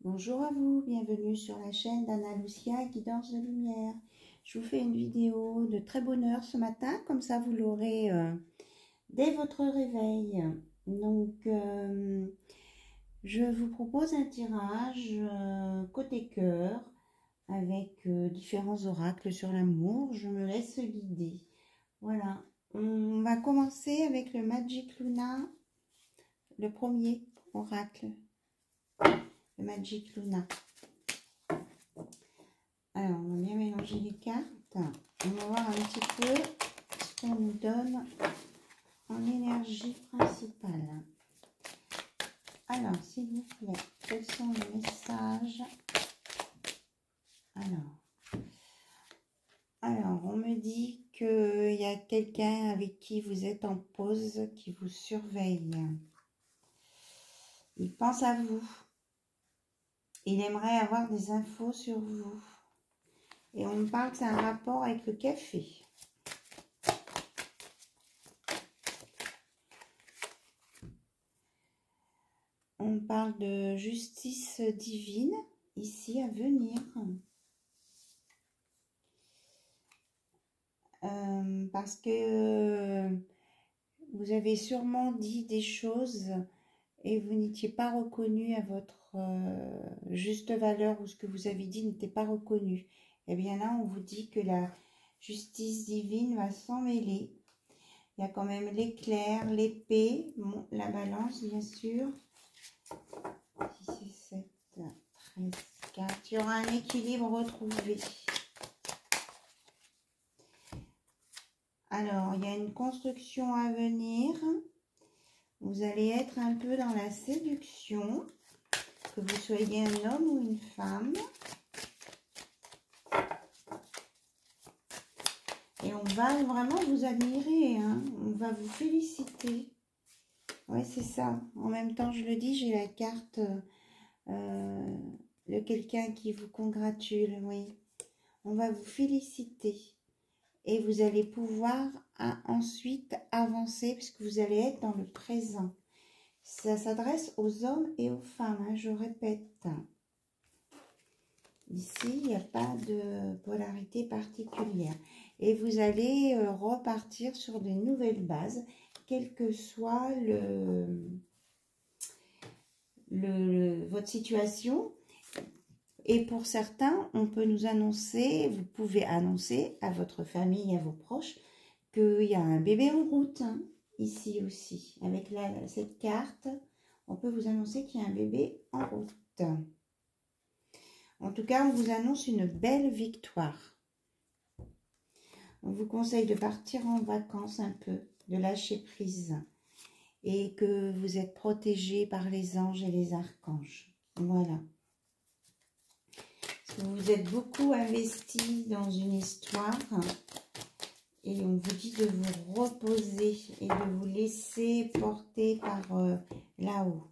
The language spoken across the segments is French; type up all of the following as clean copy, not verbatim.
Bonjour à vous, bienvenue sur la chaîne d'Anna Lucia, guidance de lumière. Je vous fais une vidéo de très bonne heure ce matin, comme ça vous l'aurez dès votre réveil. Donc, je vous propose un tirage côté cœur avec différents oracles sur l'amour. Je me laisse guider. Voilà, on va commencer avec le Magic Luna, le premier oracle. Le Magic Luna. Alors, on va bien mélanger les cartes. On va voir un petit peu ce qu'on nous donne en énergie principale. Alors, s'il vous plaît, quels sont les messages? Alors, on me dit qu'il y a quelqu'un avec qui vous êtes en pause, qui vous surveille. Il pense à vous. Il aimerait avoir des infos sur vous. Et on me parle que c'est un rapport avec le café. On parle de justice divine ici à venir. Parce que vous avez sûrement dit des choses et vous n'étiez pas reconnu à votre juste valeur, ou ce que vous avez dit n'était pas reconnu. Et bien là, on vous dit que la justice divine va s'en mêler. Il y a quand même l'éclair, l'épée, la balance, bien sûr. 6 et 7, 13, 4. Il y aura un équilibre retrouvé. Alors, il y a une construction à venir. Vous allez être un peu dans la séduction, que vous soyez un homme ou une femme. Et on va vraiment vous admirer, hein. On va vous féliciter. Oui, c'est ça. En même temps, je le dis, j'ai la carte de quelqu'un qui vous congratule, oui. On va vous féliciter. Et vous allez pouvoir ensuite avancer, puisque vous allez être dans le présent. Ça s'adresse aux hommes et aux femmes, hein, je répète. Ici, il n'y a pas de polarité particulière. Et vous allez repartir sur de nouvelles bases, quelle que soit votre situation. Et pour certains, on peut nous annoncer, vous pouvez annoncer à votre famille, à vos proches, qu'il y a un bébé en route, hein, ici aussi. Avec cette carte, on peut vous annoncer qu'il y a un bébé en route. En tout cas, on vous annonce une belle victoire. On vous conseille de partir en vacances un peu, de lâcher prise. Et que vous êtes protégé par les anges et les archanges. Voilà. Vous êtes beaucoup investi dans une histoire et on vous dit de vous reposer et de vous laisser porter par là-haut.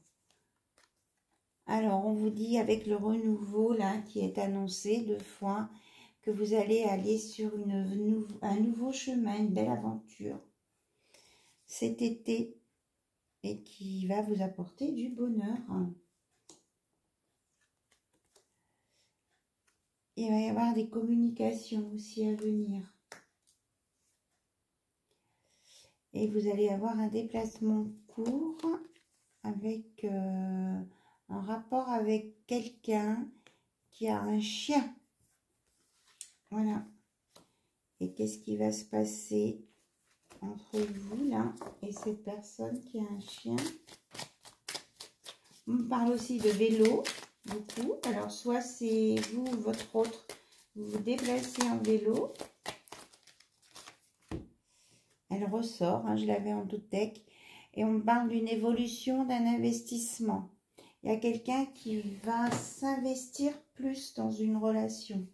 Alors, on vous dit avec le renouveau là qui est annoncé 2 fois que vous allez aller sur un nouveau chemin, une belle aventure cet été et qui va vous apporter du bonheur. Il va y avoir des communications aussi à venir. Et vous allez avoir un déplacement court avec un rapport avec quelqu'un qui a un chien. Voilà. Et qu'est-ce qui va se passer entre vous là et cette personne qui a un chien? On me parle aussi de vélo, beaucoup. Alors, soit c'est vous ou votre autre, vous vous déplacez en vélo. Elle ressort, hein, je l'avais en doutec. Et on me parle d'une évolution, d'un investissement. Il y a quelqu'un qui va s'investir plus dans une relation.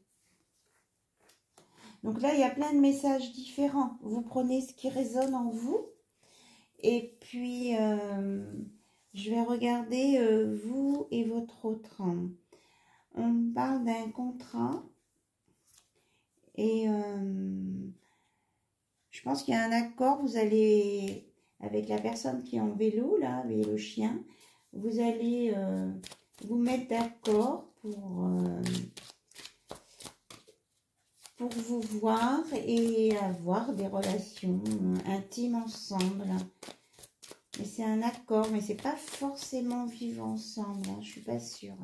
Donc là, il y a plein de messages différents. Vous prenez ce qui résonne en vous. Et puis, je vais regarder vous et votre autre. On me parle d'un contrat. Et je pense qu'il y a un accord. Vous allez, avec la personne qui est en vélo, là, avec le chien, vous allez vous mettre d'accord pour vous voir et avoir des relations intimes ensemble. Mais c'est un accord, mais c'est pas forcément vivre ensemble, hein, je suis pas sûre.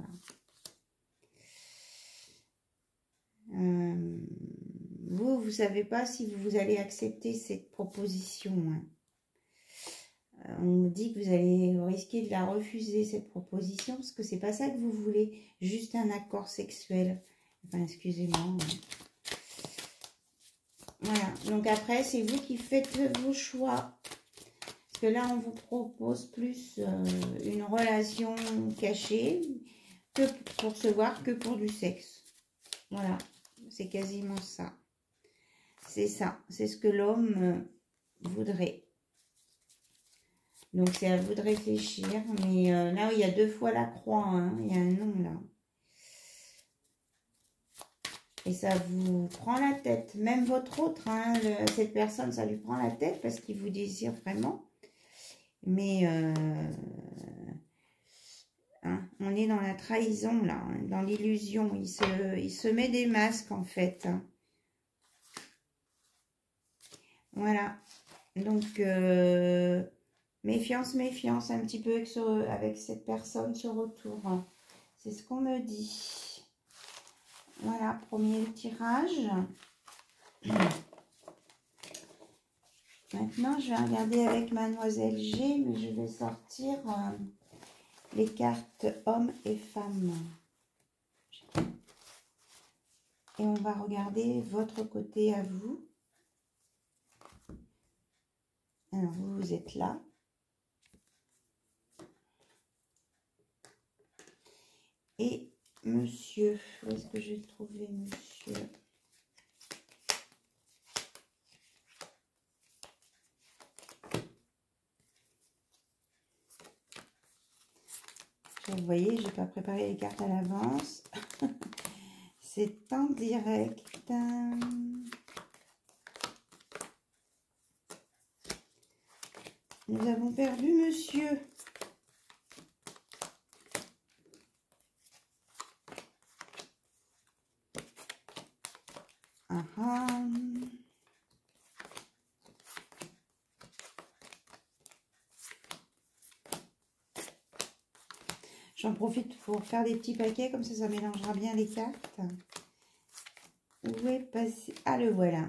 Vous savez pas si vous allez accepter cette proposition. Hein. On me dit que vous risquer de la refuser, cette proposition, parce que c'est pas ça que vous voulez, juste un accord sexuel. Enfin, excusez-moi. Voilà, donc après, c'est vous qui faites vos choix. Parce que là, on vous propose plus une relation cachée que pour se voir, que pour du sexe. Voilà, c'est quasiment ça. C'est ça, c'est ce que l'homme voudrait. Donc, c'est à vous de réfléchir. Mais là, il y a 2 fois la croix. Hein, il y a un nom là. Et ça vous prend la tête. Même votre autre, hein, cette personne, ça lui prend la tête parce qu'il vous désire vraiment. Mais hein, on est dans la trahison là, hein, dans l'illusion. Il se met des masques en fait. Hein. Voilà. Donc... méfiance, méfiance un petit peu avec cette personne sur retour. C'est ce qu'on me dit. Voilà, premier tirage. Maintenant, je vais regarder avec Mademoiselle G, mais je vais sortir les cartes hommes et femmes. Et on va regarder votre côté à vous. Alors, vous êtes là. Et monsieur, où est-ce que j'ai trouvé monsieur? Vous voyez, j'ai pas préparé les cartes à l'avance. C'est en direct. Nous avons perdu monsieur. J'en profite pour faire des petits paquets, comme ça mélangera bien les cartes. Où est passé? Ah, le voilà.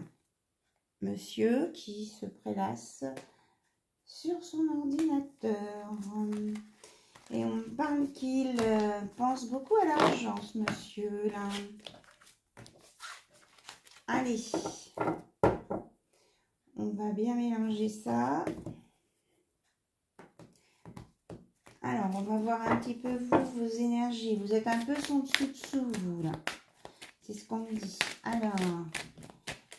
Monsieur qui se prélasse sur son ordinateur. Et on parle qu'il pense beaucoup à l'argent, ce monsieur là. Allez. On va bien mélanger ça. Alors, on va voir un petit peu vos énergies. Vous êtes un peu son dessous, vous, là. C'est ce qu'on me dit. Alors,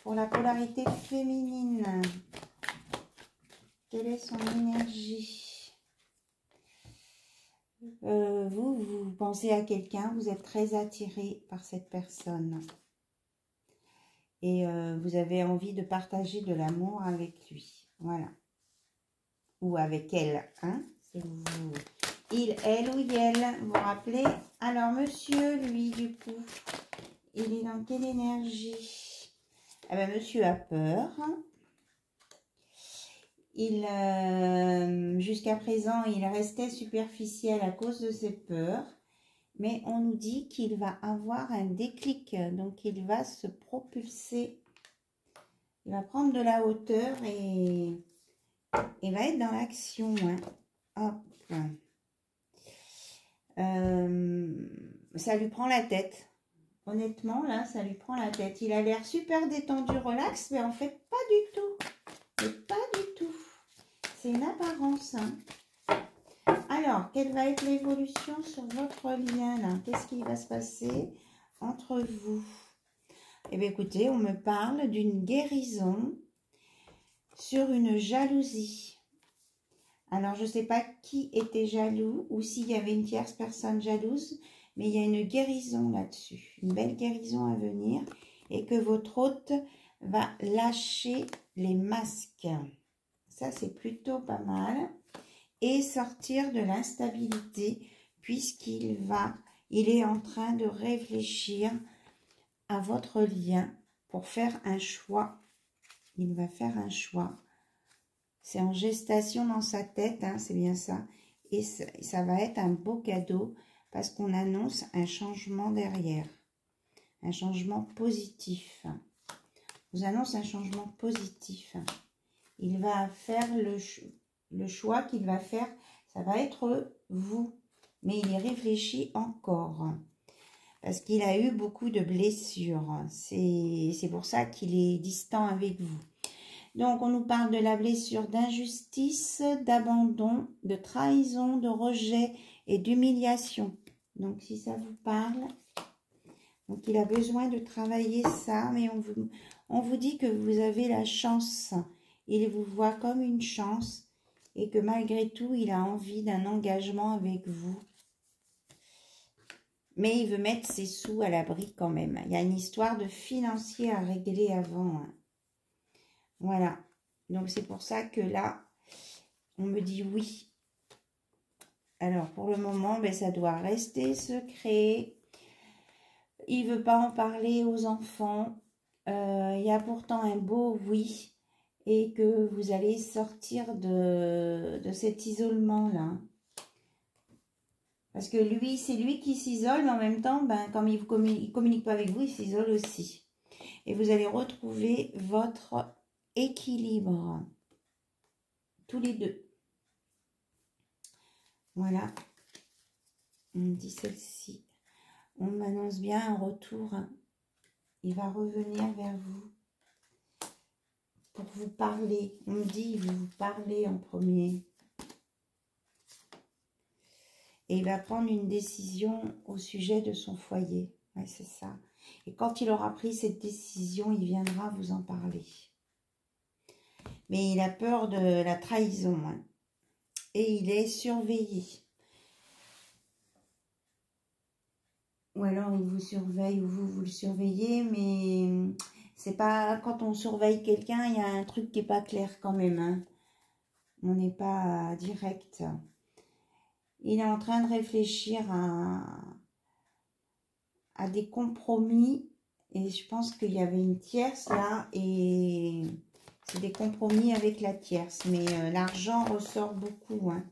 pour la polarité féminine, quelle est son énergie? Vous pensez à quelqu'un, vous êtes très attiré par cette personne. Et vous avez envie de partager de l'amour avec lui. Voilà. Ou avec elle, hein? C'est vous. Il, elle ou elle, vous vous rappelez? Alors, monsieur, lui, du coup, il est dans quelle énergie? Ah ben, monsieur a peur. Jusqu'à présent, il restait superficiel à cause de ses peurs. Mais on nous dit qu'il va avoir un déclic. Donc, il va se propulser. Il va prendre de la hauteur et il va être dans l'action. Hein. Hop. Ça lui prend la tête. Honnêtement, là, ça lui prend la tête. Il a l'air super détendu, relax, mais en fait, pas du tout. Mais pas du tout. C'est une apparence. Hein. Alors, quelle va être l'évolution sur votre lien, là? Qu'est-ce qui va se passer entre vous? Eh bien, écoutez, on me parle d'une guérison sur une jalousie. Alors, je ne sais pas qui était jaloux ou s'il y avait une tierce personne jalouse, mais il y a une guérison là-dessus, une belle guérison à venir et que votre hôte va lâcher les masques. Ça, c'est plutôt pas mal. Et sortir de l'instabilité il est en train de réfléchir à votre lien pour faire un choix. Il va faire un choix. C'est en gestation dans sa tête, hein, c'est bien ça. Et ça va être un beau cadeau parce qu'on annonce un changement derrière. Un changement positif. On vous annonce un changement positif. Il va faire le choix qu'il va faire, ça va être vous. Mais il y réfléchit encore. Parce qu'il a eu beaucoup de blessures. C'est pour ça qu'il est distant avec vous. Donc, on nous parle de la blessure d'injustice, d'abandon, de trahison, de rejet et d'humiliation. Donc, si ça vous parle, donc il a besoin de travailler ça, mais on vous dit que vous avez la chance. Il vous voit comme une chance et que malgré tout, il a envie d'un engagement avec vous. Mais il veut mettre ses sous à l'abri quand même. Il y a une histoire de financier à régler avant. Voilà. Donc, c'est pour ça que là, on me dit oui. Alors, pour le moment, ben, ça doit rester secret. Il ne veut pas en parler aux enfants. Il y a pourtant un beau oui. Et que vous allez sortir de cet isolement-là. Parce que lui, c'est lui qui s'isole, mais en même temps, ben, comme il ne communique pas avec vous, il s'isole aussi. Et vous allez retrouver votre équilibre. Tous les deux. Voilà. On me dit celle-ci. On m'annonce bien un retour. Il va revenir vers vous pour vous parler. On me dit, il veut vous parler en premier. Et il va prendre une décision au sujet de son foyer. Ouais, c'est ça. Et quand il aura pris cette décision, il viendra vous en parler. Mais il a peur de la trahison. Hein. Et il est surveillé. Ou alors il vous surveille ou vous le surveillez. Mais c'est pas... Quand on surveille quelqu'un, il y a un truc qui n'est pas clair quand même. Hein. On n'est pas direct. Il est en train de réfléchir à des compromis. Et je pense qu'il y avait une tierce là. Et c'est des compromis avec la tierce. Mais l'argent ressort beaucoup. Hein.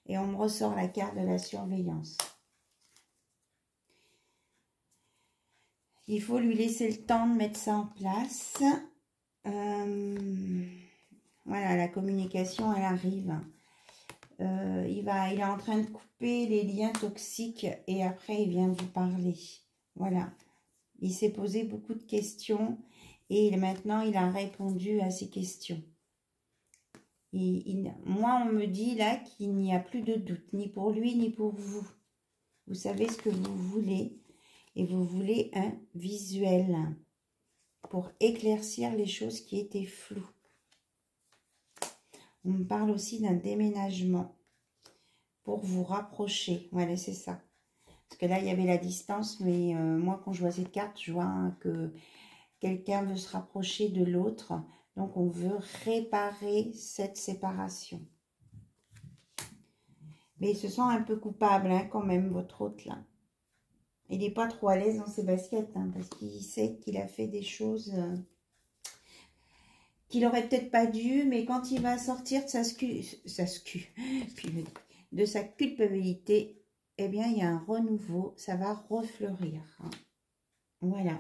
Et on me ressort la carte de la surveillance. Il faut lui laisser le temps de mettre ça en place. Voilà, la communication, elle arrive. Il est en train de couper les liens toxiques et après, il vient vous parler. Voilà. Il s'est posé beaucoup de questions et maintenant, il a répondu à ces questions. Moi, on me dit là qu'il n'y a plus de doute, ni pour lui, ni pour vous. Vous savez ce que vous voulez et vous voulez un visuel pour éclaircir les choses qui étaient floues. On me parle aussi d'un déménagement pour vous rapprocher. Voilà, c'est ça. Parce que là, il y avait la distance, mais moi, quand je vois cette carte, je vois que quelqu'un veut se rapprocher de l'autre. Donc, on veut réparer cette séparation. Mais il se sent un peu coupable, hein, quand même, votre hôte, là. Il n'est pas trop à l'aise dans ses baskets, hein, parce qu'il sait qu'il a fait des choses qu'il n'aurait peut-être pas dû, mais quand il va sortir de de sa culpabilité, eh bien, il y a un renouveau, ça va refleurir. Hein. Voilà.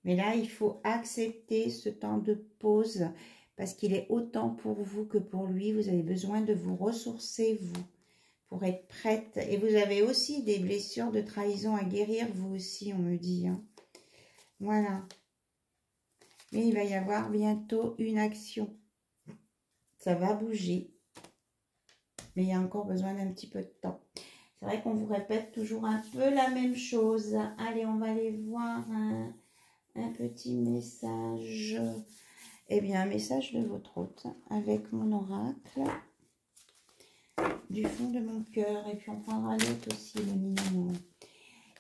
Mais là, il faut accepter ce temps de pause, parce qu'il est autant pour vous que pour lui. Vous avez besoin de vous ressourcer, vous, pour être prête. Et vous avez aussi des blessures de trahison à guérir, vous aussi, on me dit. Hein. Voilà. Mais il va y avoir bientôt une action. Ça va bouger. Mais il y a encore besoin d'un petit peu de temps. C'est vrai qu'on vous répète toujours un peu la même chose. Allez, on va aller voir un petit message. Eh bien, un message de votre hôte avec mon oracle. Du fond de mon cœur. Et puis, on prendra l'autre aussi, le mignon.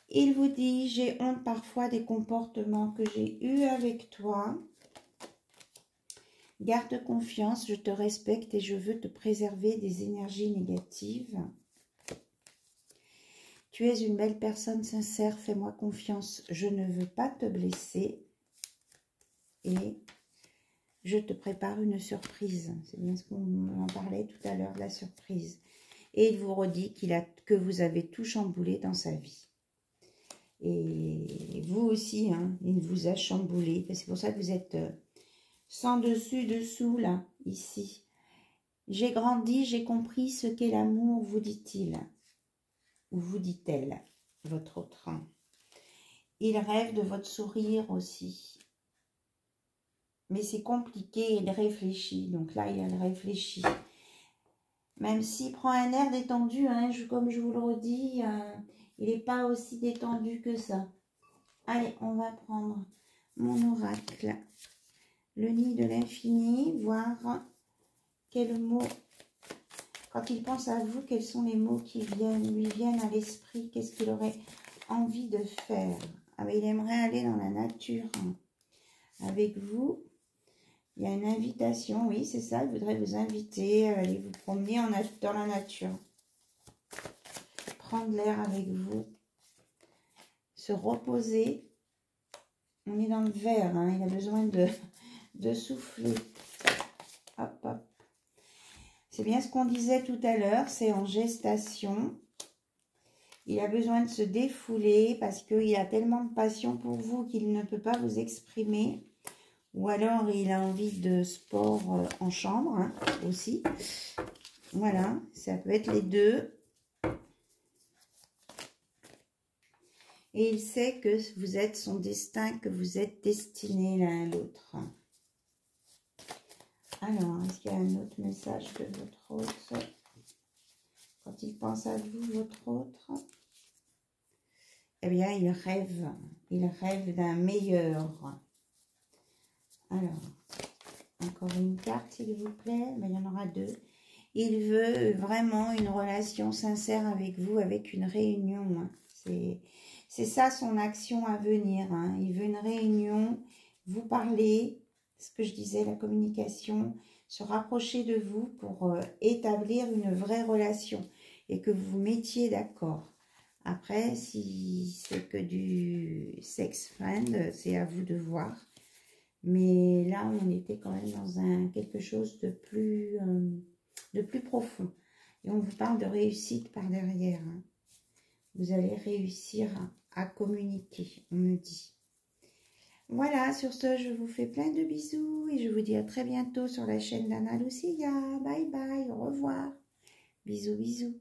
Il vous dit, j'ai honte parfois des comportements que j'ai eus avec toi. Garde confiance, je te respecte et je veux te préserver des énergies négatives. Tu es une belle personne sincère, fais-moi confiance. Je ne veux pas te blesser. Et je te prépare une surprise. C'est bien ce qu'on en parlait tout à l'heure, de la surprise. Et il vous redit que vous avez tout chamboulé dans sa vie. Et vous aussi, hein, il vous a chamboulé. C'est pour ça que vous êtes sans dessus, dessous, là, ici. J'ai grandi, j'ai compris ce qu'est l'amour, vous dit-il. Ou vous dit-elle, votre autre. Il rêve de votre sourire aussi. Mais c'est compliqué, il réfléchit. Donc là, il réfléchit. Même s'il prend un air détendu, hein, comme je vous le redis, il n'est pas aussi détendu que ça. Allez, on va prendre mon oracle. Le nid de l'infini, voir quels mots, quand il pense à vous, quels sont les mots qui lui viennent à l'esprit, qu'est-ce qu'il aurait envie de faire. Ah, mais il aimerait aller dans la nature avec vous. Il y a une invitation, oui, c'est ça, il voudrait vous inviter à aller vous promener dans la nature. Prendre l'air avec vous. Se reposer. On est dans le vert, hein, il a besoin de souffler. Hop, hop. C'est bien ce qu'on disait tout à l'heure, c'est en gestation. Il a besoin de se défouler parce qu'il a tellement de passion pour vous qu'il ne peut pas vous exprimer. Ou alors, il a envie de sport en chambre, hein, aussi. Voilà, ça peut être les deux. Et il sait que vous êtes son destin, que vous êtes destinés l'un à l'autre. Alors, est-ce qu'il y a un autre message de votre autre? Quand il pense à vous, votre autre, eh bien, il rêve d'un meilleur. Alors, encore une carte, s'il vous plaît. Mais il y en aura deux. Il veut vraiment une relation sincère avec vous, avec une réunion. Hein. C'est ça son action à venir. Hein. Il veut une réunion, vous parler, ce que je disais, la communication, se rapprocher de vous pour établir une vraie relation et que vous vous mettiez d'accord. Après, si c'est que du sex friend, c'est à vous de voir. Mais là, on était quand même dans quelque chose de plus profond. Et on vous parle de réussite par derrière. Hein. Vous allez réussir à communiquer, on me dit. Voilà, sur ce, je vous fais plein de bisous et je vous dis à très bientôt sur la chaîne d'Anna Lucia. Bye bye, au revoir. Bisous, bisous.